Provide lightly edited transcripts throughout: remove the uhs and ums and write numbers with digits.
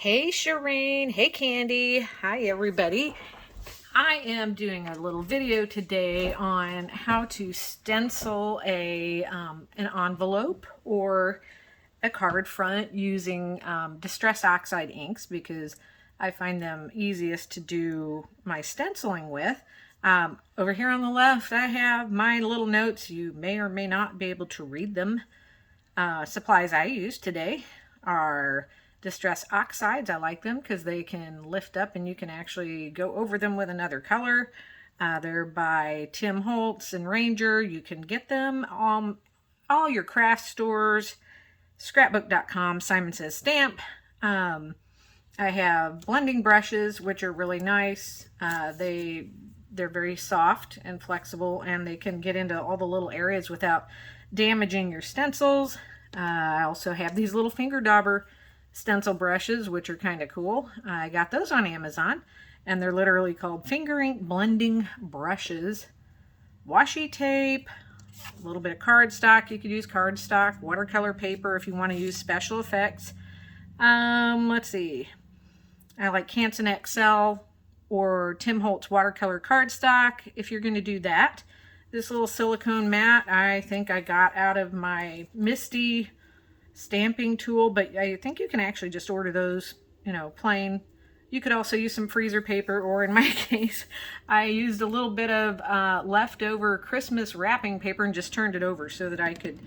Hey Shireen, hey Candy, hi everybody. I am doing a little video today on how to stencil an envelope or a card front using Distress Oxide inks because I find them easiest to do my stenciling with. Over here on the left I have my little notes. You may or may not be able to read them. Supplies I use today are Distress Oxides. I like them because they can lift up and you can actually go over them with another color. They're by Tim Holtz and Ranger. You can get them on all your craft stores, scrapbook.com, Simon Says Stamp. I have blending brushes, which are really nice. They're very soft and flexible, and they can get into all the little areas without damaging your stencils. I also have these little finger dauber stencil brushes, which are kind of cool. I got those on Amazon, and they're literally called finger ink blending brushes. Washi tape, a little bit of cardstock. You could use cardstock, watercolor paper if you want to use special effects. Let's see. I like Canson XL or Tim Holtz watercolor cardstock if you're going to do that. This little silicone mat I think I got out of my Misty stamping tool, but I think you can actually just order those, plain. You could also use some freezer paper, or in my case, I used a little bit of leftover Christmas wrapping paper and just turned it over so that I could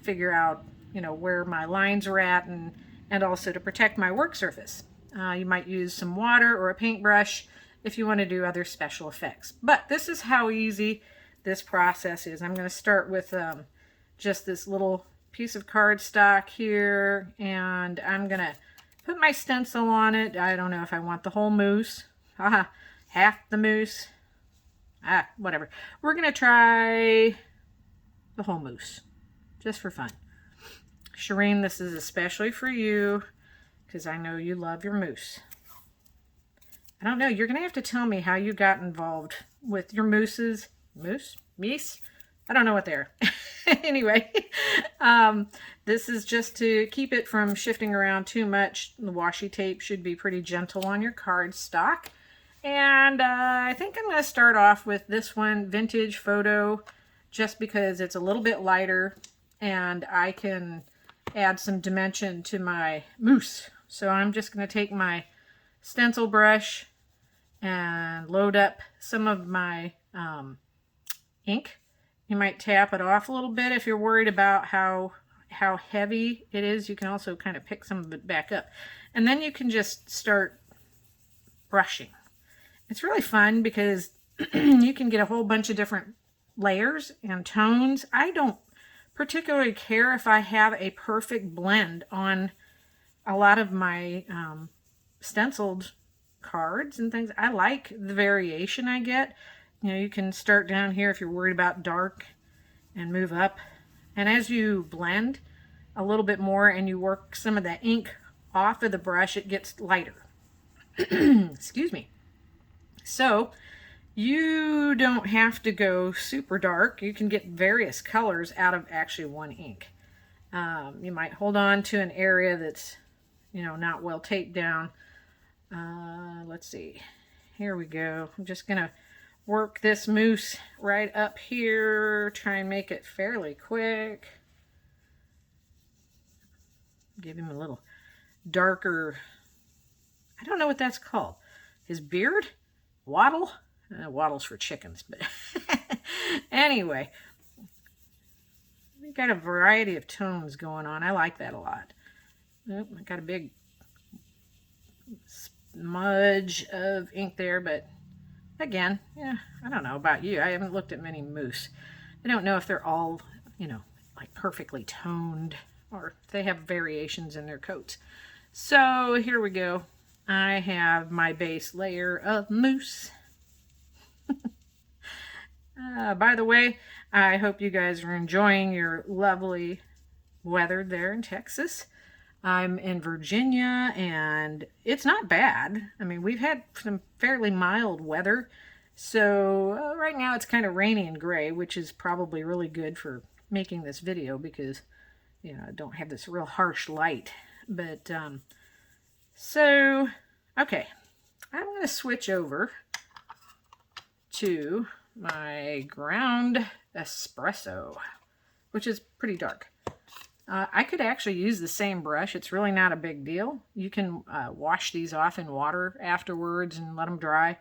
figure out, where my lines were at, and also to protect my work surface. You might use some water or a paintbrush if you want to do other special effects. But this is how easy this process is. I'm going to start with just this little piece of cardstock here, and I'm going to put my stencil on it. I don't know if I want the whole mousse. Half the mousse. Whatever. We're going to try the whole mousse, just for fun. Shireen, this is especially for you, because I know you love your mousse. I don't know. You're going to have to tell me how you got involved with your mousses. Meese? I don't know what they are. Anyway, this is just to keep it from shifting around too much. The washi tape should be pretty gentle on your cardstock. And I think I'm going to start off with this one, Vintage Photo, just because it's a little bit lighter and I can add some dimension to my mousse. So I'm just going to take my stencil brush and load up some of my ink. You might tap it off a little bit if you're worried about how heavy it is. You can also kind of pick some of it back up. And then you can just start brushing. It's really fun because you can get a whole bunch of different layers and tones. I don't particularly care if I have a perfect blend on a lot of my stenciled cards and things. I like the variation I get. You can start down here if you're worried about dark and move up. And as you blend a little bit more and you work some of that ink off of the brush, it gets lighter. Excuse me. So you don't have to go super dark. You can get various colors out of actually one ink. You might hold on to an area that's, not well taped down. Let's see. Here we go. I'm just going to work this mousse right up here. Try and make it fairly quick. Give him a little darker, I don't know what that's called. His beard? Wattle? Wattle's for chickens, but anyway. We got a variety of tones going on. I like that a lot. Oh, I got a big smudge of ink there, but again, I don't know about you. I haven't looked at many mousse. I don't know if they're all, like perfectly toned or if they have variations in their coats. So here we go. I have my base layer of mousse. By the way, I hope you guys are enjoying your lovely weather there in Texas. I'm in Virginia and it's not bad. I mean, we've had some fairly mild weather. So right now it's kind of rainy and gray, which is probably really good for making this video because, I don't have this real harsh light. But So, okay, I'm going to switch over to my ground espresso, which is pretty dark. I could actually use the same brush. It's really not a big deal. You can wash these off in water afterwards and let them dry.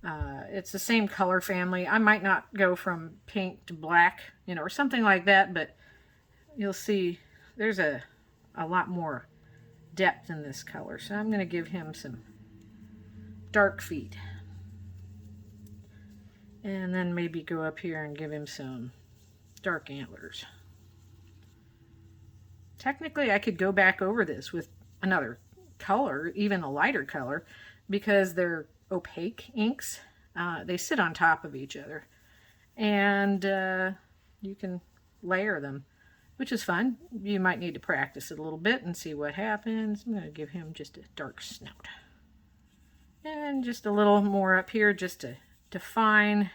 It's the same color family. I might not go from pink to black, you know, or something like that, but you'll see there's a lot more depth in this color. So I'm going to give him some dark feet. And then maybe go up here and give him some dark antlers. Technically, I could go back over this with another color, even a lighter color, because they're opaque inks. They sit on top of each other. And you can layer them, which is fun. You might need to practice it a little bit and see what happens. I'm going to give him just a dark snout. And just a little more up here just to define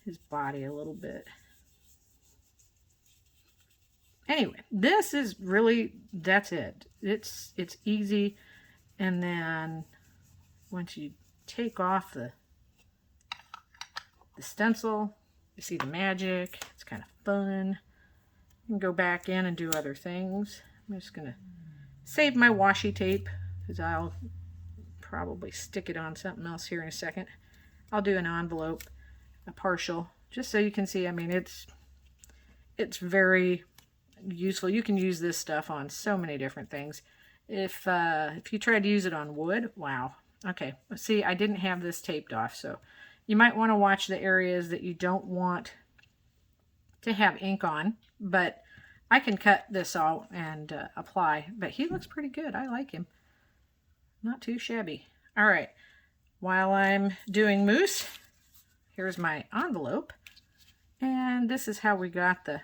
his body a little bit. Anyway, this is really, that's it. It's easy. And then once you take off the stencil, you see the magic. It's kind of fun. You can go back in and do other things. I'm just going to save my washi tape because I'll probably stick it on something else here in a second. I'll do an envelope, a partial, just so you can see. I mean, it's very useful. You can use this stuff on so many different things. If you try to use it on wood, wow. Okay, see, I didn't have this taped off, so you might want to watch the areas that you don't want to have ink on, but I can cut this out and apply. But he looks pretty good. I like him. Not too shabby. All right, while I'm doing mousse, here's my envelope, and this is how we got the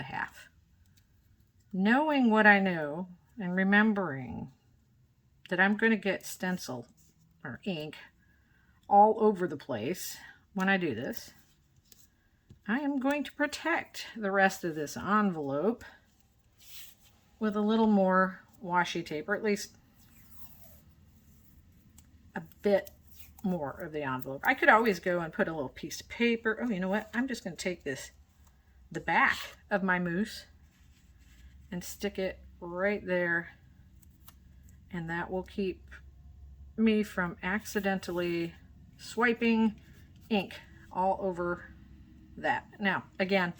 half. Knowing what I know and remembering that I'm going to get stencil or ink all over the place when I do this, I am going to protect the rest of this envelope with a little more washi tape, or at least a bit more of the envelope. I could always go and put a little piece of paper. Oh, you know what? I'm just going to take the back of my mousse and stick it right there, and that will keep me from accidentally swiping ink all over that. Now, again,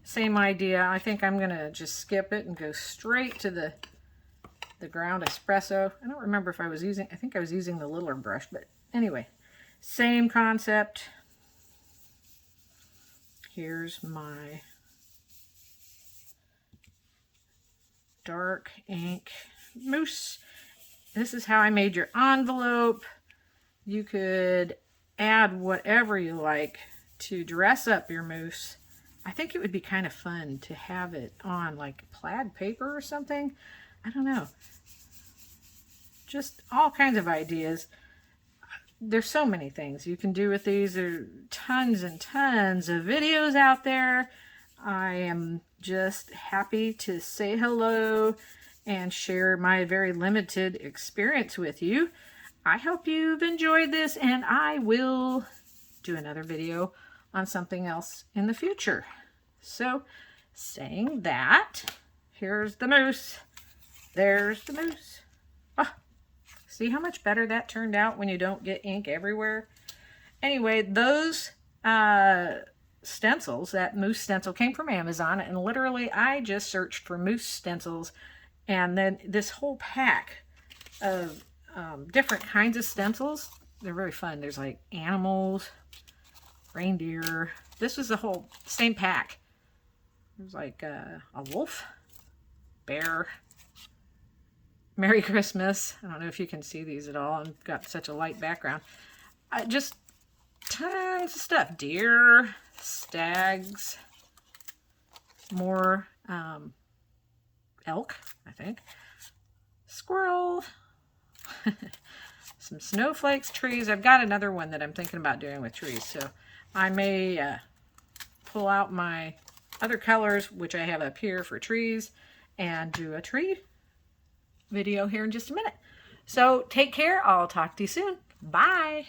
same idea. I think I'm gonna just skip it and go straight to the ground espresso. I don't remember if I was using, I think I was using the littler brush, but anyway, same concept. Here's my dark ink mousse. This is how I made your envelope. You could add whatever you like to dress up your mousse. I think it would be kind of fun to have it on like plaid paper or something. I don't know. Just all kinds of ideas. There's so many things you can do with these. There are tons and tons of videos out there. I am just happy to say hello and share my very limited experience with you. I hope you've enjoyed this, and I will do another video on something else in the future. So, saying that, here's the mousse. There's the mousse. Oh, see how much better that turned out when you don't get ink everywhere? Anyway, those stencils, that mousse stencil came from Amazon, and literally I just searched for mousse stencils, and then this whole pack of different kinds of stencils. They're very fun. There's like animals, reindeer. This was the whole same pack. There's like a wolf, bear, Merry Christmas. I don't know if you can see these at all. I've got such a light background. Just tons of stuff. Deer, stags, more elk, I think, squirrel, some snowflakes, trees. I've got another one that I'm thinking about doing with trees, so I may pull out my other colors, which I have up here for trees, and do a tree video here in just a minute. So take care. I'll talk to you soon. Bye.